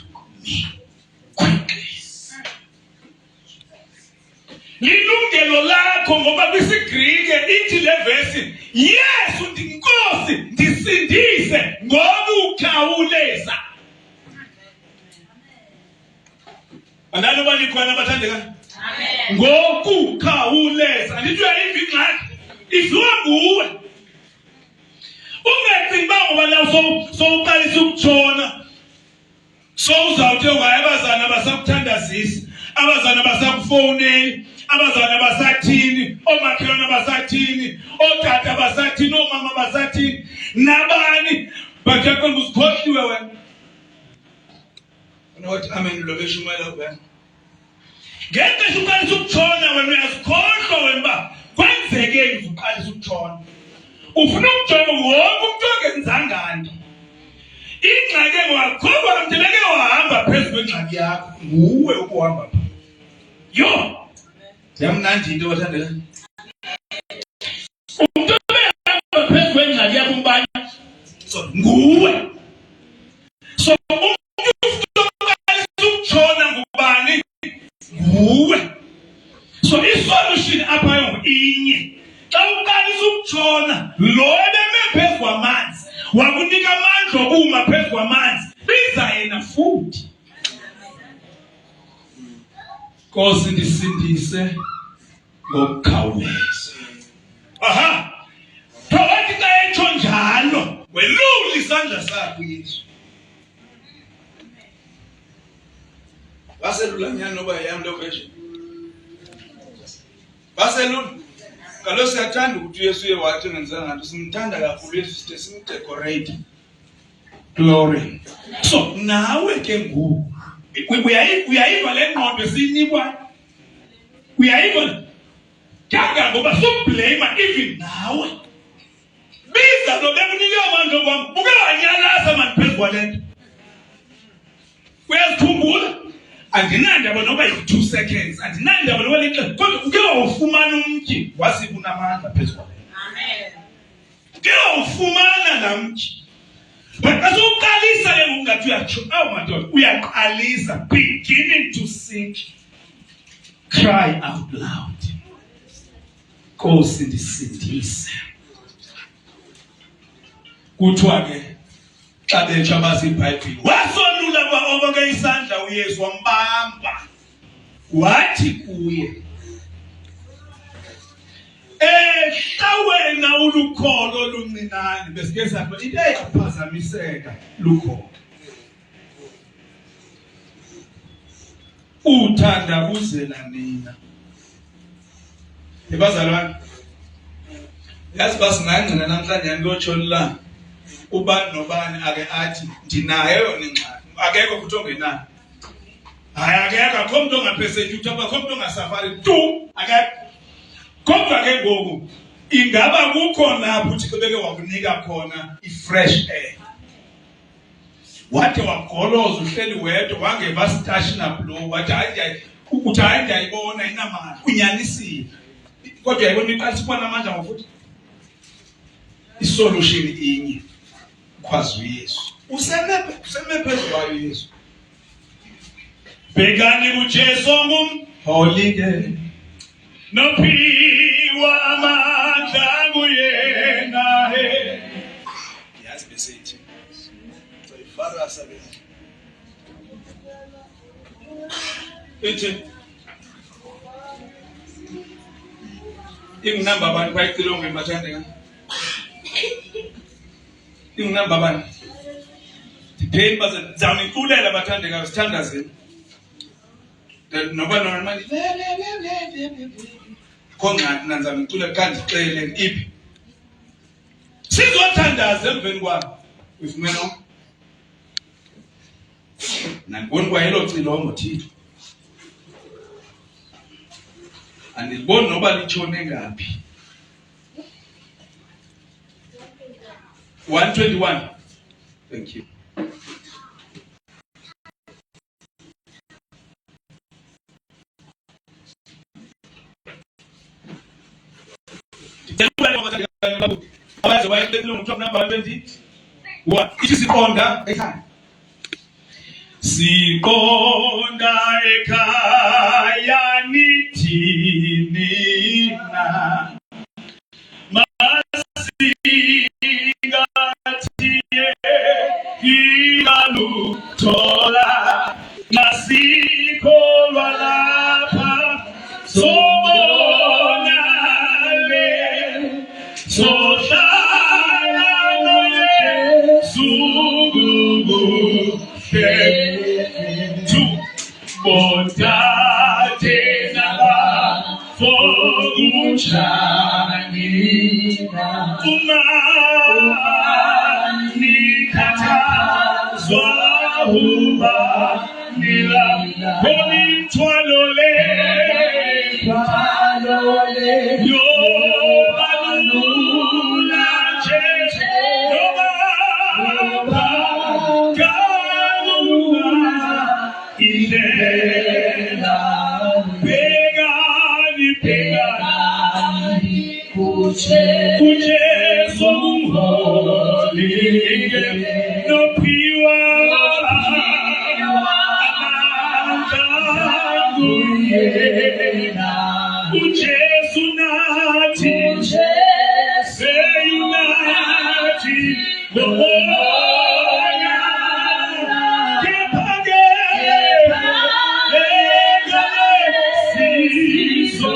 me quickly. Lilungelo lakho ngoba kwisiGrike ithi le verse Yesu ndinkosi ndisindise ngokukhawuleza. Andalo balikhona bathandeka? Amen. Ngokukhawuleza. Andithi uyayiva ingxaki. Idliwa nguwe. Ungacinga ngoba la sowuqalisa ukutshona. Sowuzawuthi wayabazana basakuthandazisa, abazana basakufonela, abazana basathini, omakhelwane basathini, otata basathini, omama basathini, nabani bathakwe nguzikhohliwe wena. Unothi amen lo beshumayela wena. Ngeke uqalisa ukutshona wena uyazikhohlwa wena ba kwenzekeni uqalisa ukutshona. Ufuna ukujonga wonke umuntu ongenzanga nto. Ingxaki engakhoba mnteleke wahamba phezu kwengxaki yakho nguwe ukuhamba pha. Yo. Yamnandi into wathandeka. Umuntu obehamba phezu kwengxaki yakho umbani? So nguwe. So umuntu uqalisa ukutshona ngubani? Nguwe. So isolution apha yonke inye. Xa uqalisa ukutshona lo ebeme phezu kwamanzi wakunika amandla okuma phezu kwamanzi biza yena futhi. Nkosi ndisindise ngokukhawuleza. Aha. Phakathi xa etsho njalo welula isandla sakho Yesu. Baselula nyani noba yami lo version. Baselula. Kaloku siyathanda ukuthi uYesu uye wathi ngenzanga ngathi simthanda kakhulu Yesu sithe simdecorate. Glory. So nawe ke ngoku uyayiva le ngqondo esiyinikwa. Uyayiva kanga ngoba soblame even nawe. Biza lo bekunika amandla kwam. Uke wanyalasa manje phezu kwalento. Uyazikhumbula? Andinandaba noba yi2 seconds. Andinandaba noba lexesha. Kodwa uke wawufumana umtyi wasiba unamandla phezu kwalento. Amen. Uke wawufumana laa mtyi. But as uqalisa ke ngokungathi uyatsho, awu madoda, uyaqalisa beginning to sink. Cry out loud. Nkosi ndisindise. Kuthiwa ke xa betsho abasibhayibhile wasolula kwa ke isandla uYesu wambamba wathi kuye xa wena ulukholo oluncinane besike sathi into eyaphazamiseka lukholo uthandabuzela nina ebazalwane yazi basingangcina namhlanje ngiyotshona la ubani nobani ake athi ndinayo nengxaki akekho futhi ongenayo hayi akekho akho umuntu ongapersecute akho umuntu ongasafari tu akekho kodwa ke ngoku ingaba kukho lapho uthi beke wakunika khona ifresh air wathi wagoloza uhleli wedwa wangeva stash na blow wathi hayi ukuthi hayi ndiyayibona inamandla unyanisile kodwa yayibona iqalisa kuba namandla ngofuthi isolution inye kwazi uYesu useme phezu kwayo uYesu bhekani kuJesu holy ke nophiwa amandla kuyena he yazi besithi soyifarasa ke ethi inginamba abantu bayicilonge bathandeka inginamba abantu dipheni bazama inkulela bathandeka sithandazeni noba nona manje khonqathi nanzama inkulela kanti ixele iphi sizothandaza emveni kwami ufumene Nandiboni kwayelo cilongo Thixo. Andiboni noba litshone ngaphi. 121. Thank you. Siqonda ekhaya nithini na masingathiye ingaluthola nasikholwa lapha sobonale sohlala noYesu kubuhle Bodate nabafo kuchanina umani katazwa huba nila koni twalole yo balula cheche Kuche sumholi no piwa amandanguyena Kuche sunati seyunati boya kepage siso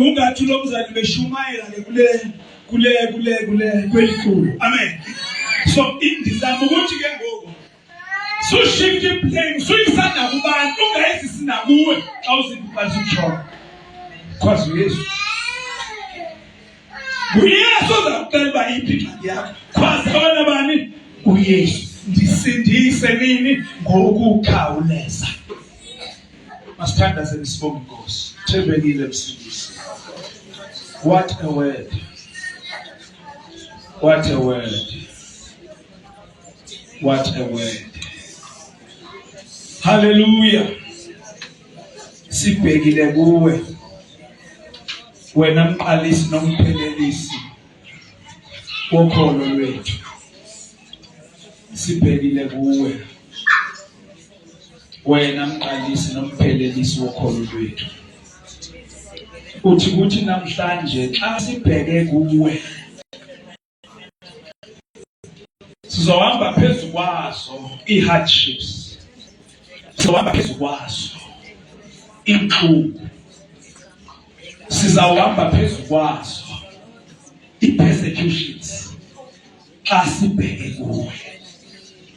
Ungathi lo mzali beshumayela ke kule kwelikhulu. Amen. So indizama ukuthi ke ngoku so shift plane so isana kubantu ungayenzi sinakuwe xa uzibukaza ukushona. Kwazi Yesu. Uyesu uzakucela uba iphi ingxaki yakho. Kwazi abanye bani uYesu. Ndisindise nini ngokukhawuleza. Masithandaze nisibonge Nkosi. Thembekile msindisi. What a word. What a word. What a word. Hallelujah. Sibhekile kuwe. Wena mqalisi nomphelelisi wokholo lwethu. Sibhekile kuwe. Wena mqalisi nomphelelisi wokholo lwethu. Uthi kuthi namhlanje xa sibheke kuwe sizohamba phezulu kwazo i-hardships. Sizohamba phezulu kwazo inhlungu. Sizawuhamba phezulu kwazo i-persecutions xa sibheke kuwe.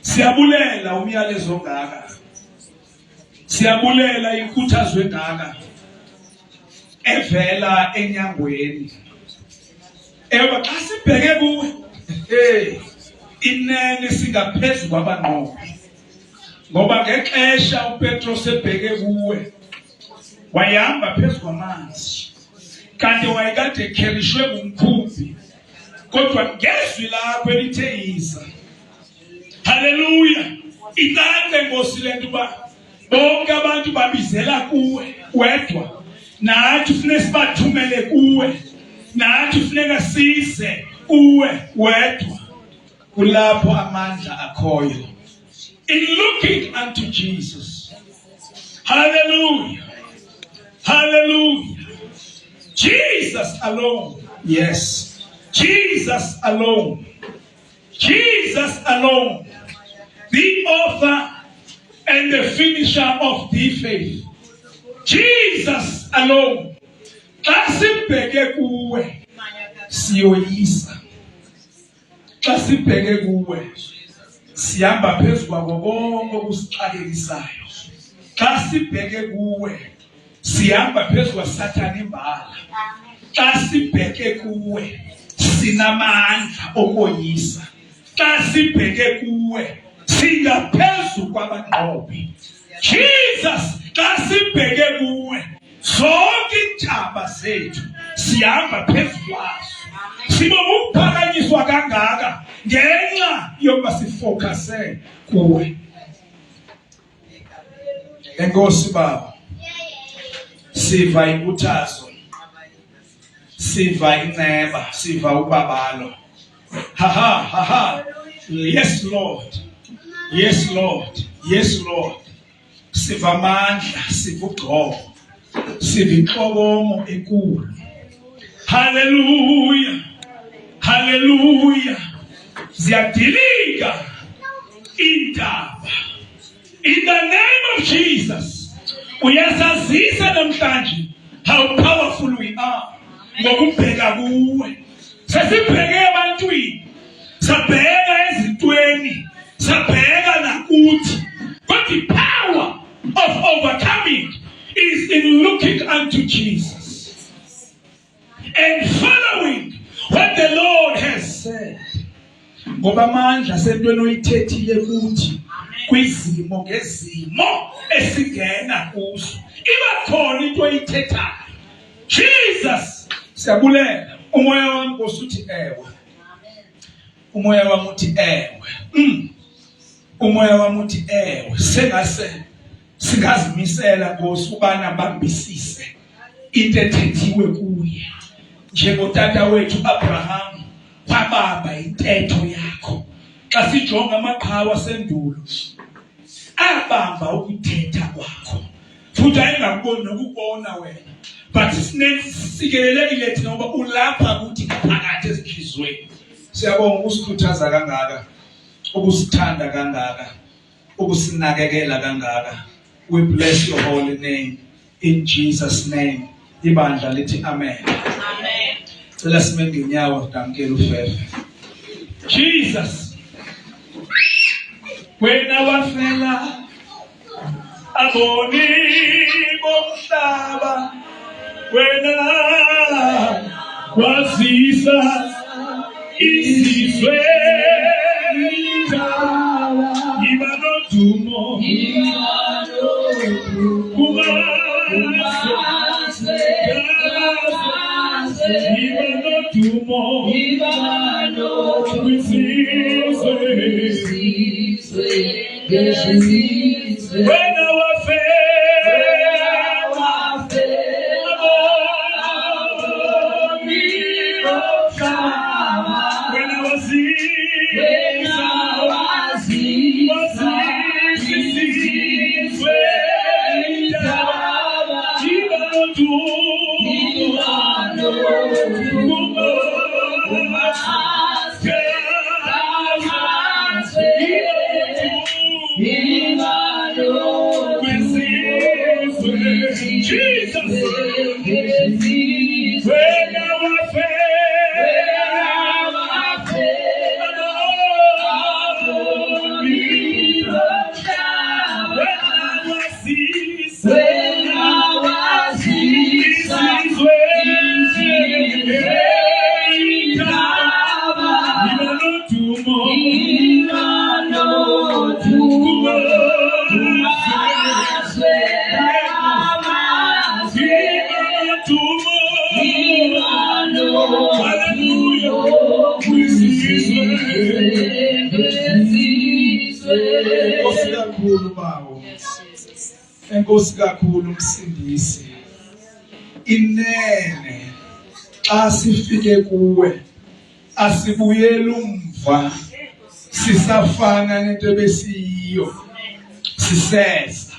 Siyabulela umyalezo ongaka. Siyabulela inkuthazo engaka evela enyangweni. Eba xa sibheke kuwe inene singaphezulu kwabanqobi Ngoba ngexesha uPetros ebheke kuwe wayehamba phezu kwamanzi kanti wayekade ekherishwe ngumkhumbi kodwa ngezwi lakho elithe yiza. Haleluya. Icace Nkosi lento uba bonke abantu babizela kuwe wedwa, nathi kufuneka sibathumele kuwe, nathi kufuneka size kuwe wedwa. Kulapho amandla akhoyo. In looking unto Jesus. Hallelujah. Hallelujah. Jesus alone. Yes. Jesus alone. Jesus alone. The author and the finisher of the faith. Jesus alone. Xa sibheke kuwe siyoyisa. Xa sibheke kuwe sihamba phezu kwako konke okusixakekisayo. Xa sibheke kuwe sihamba phezu kwaSathane imbala. Xa sibheke kuwe sinamandla okoyisa. Xa sibheke kuwe singaphezu kwabanqobi. Jesus, xa sibheke kuwe zonke iintaba zethu sihamba phezu kwazo. Sibonga ukuphakanyiswa kangaka ngenxa yokuba sifokase kuwe. Enkosi Baba, siva inkuthazo, siva inceba, siva ubabalo. Ha. Yes Lord. Yes Lord. Yes Lord. Siva amandla, siva ugqobo, siva inhlokomo enkulu. Hallelujah. Hallelujah. Ziyadilika intaba. In the name of Jesus. Uyasazisa namhlanje how powerful we are. Ngokubheka kuwe. Sesibheke ebantwini, sabheka ezintweni, sabheka nakuthi. But the power of overcoming is in looking unto Jesus and following what the Lord has said. Ngoba amandla sentweni oyithethile kuthi kwizimo ngezimo esingena kuzo iba khona into oyithethayo. Jesus, siyabulela. Umoya wami usuthi ewe. Umoya wami uthi ewe. Umoya wami uthi ewe. Sengase singazimisela Nkosi ubana bambisise into ethethiwe kuye. Njengotata wethu Abraham wabamba intetho yakho. Xa sijonga amaqhawe asendulo abamba ukuthetha kwakho. Futhi ayengakuboni nokubona wena. But sikelelekile thina ngoba ulapha kuthi phakathi ezinhlizweni. Siyabonga ukusikhuthaza kangaka, ukusithanda kangaka, ukusinakekela kangaka. We bless your holy name in Jesus' name. Ibandla lithi amen. Amen. Cela sime ngenyawo damkela ufefe. Jesus. Wena wafela aboni bomhlaba. Wena wasisa izizwe iba nodumo wena Viva enkosi kakhulu Msindisi. Inene xa sifike kuwe asibuyeli umva sisafana nento besiyiyo siseza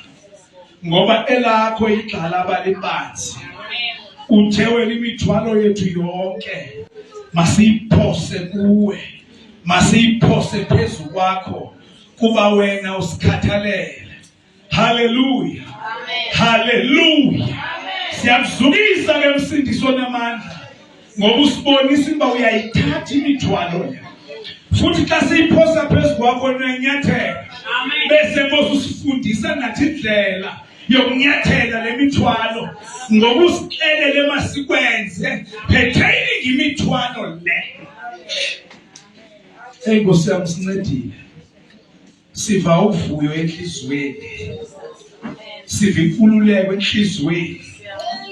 ngoba elakho igxalaba libanzi uthewela imithwalo yethu yonke masiyiphose kuwe masiyiphose phezu kwakho kuba wena usikhathalele. Haleluya, haleluya. Siyakuzukisa ke Msindisi onamandla ngoba usibonisa ukuba uyayithatha imithwalo le futhi xa siyiphosa phezu kwakho nenyathela bese usifundisa nathi indlela yokunyathela le mithwalo ngoba usikelele masikwenze pertaining imithwalo le. Enkosi yami sincedile, siva uvuyo enhliziyweni, siva inkululeko enhliziyweni,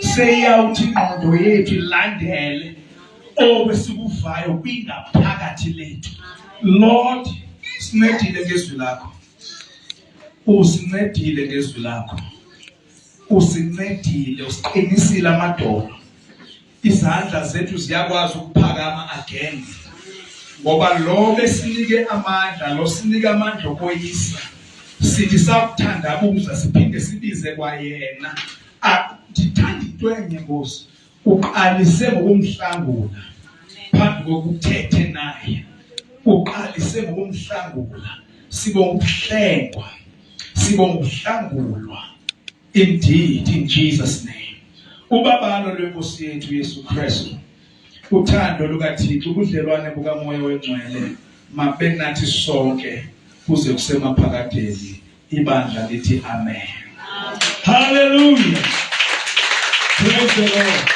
seyawuthi ingqondo yethu ilandele obesikuvayo kwingaphakathi lethu. Lord, sincedile ngezwi lakho, usincedile ngezwi lakho, usincedile, usiqinisile amadolo, izandla zethu ziyakwazi ukuphakama again ngoba lo besinike amandla, lo sinike amandla okoyisa, sithi sakuthandabuza siphinde sibize kwayena. Ndithanda into enye Nkosi, uqalise ngokumhlangula phambi kokuthethe naye, uqalise ngokumhlangula, sibonga ukuhlengwa, sibonga ukuhlangulwa. Indeed, in Jesus' name. Ubabalo lwenkosi yethu Yesu Kristu, uthando lukaThixo, ubudlelwane bukaMoya weNgcwele mabe nathi sonke kuze kusemaphakadeni. Ibandla lithi amen. Hallelujah. Praise the Lord.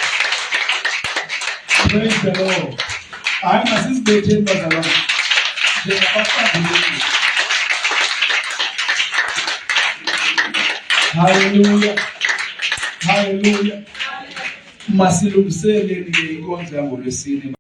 Praise the Lord. I'm asisibetheni bazalwane. Hallelujah. Hallelujah. Masilungiseleni ke inkonzo yangoLwesine.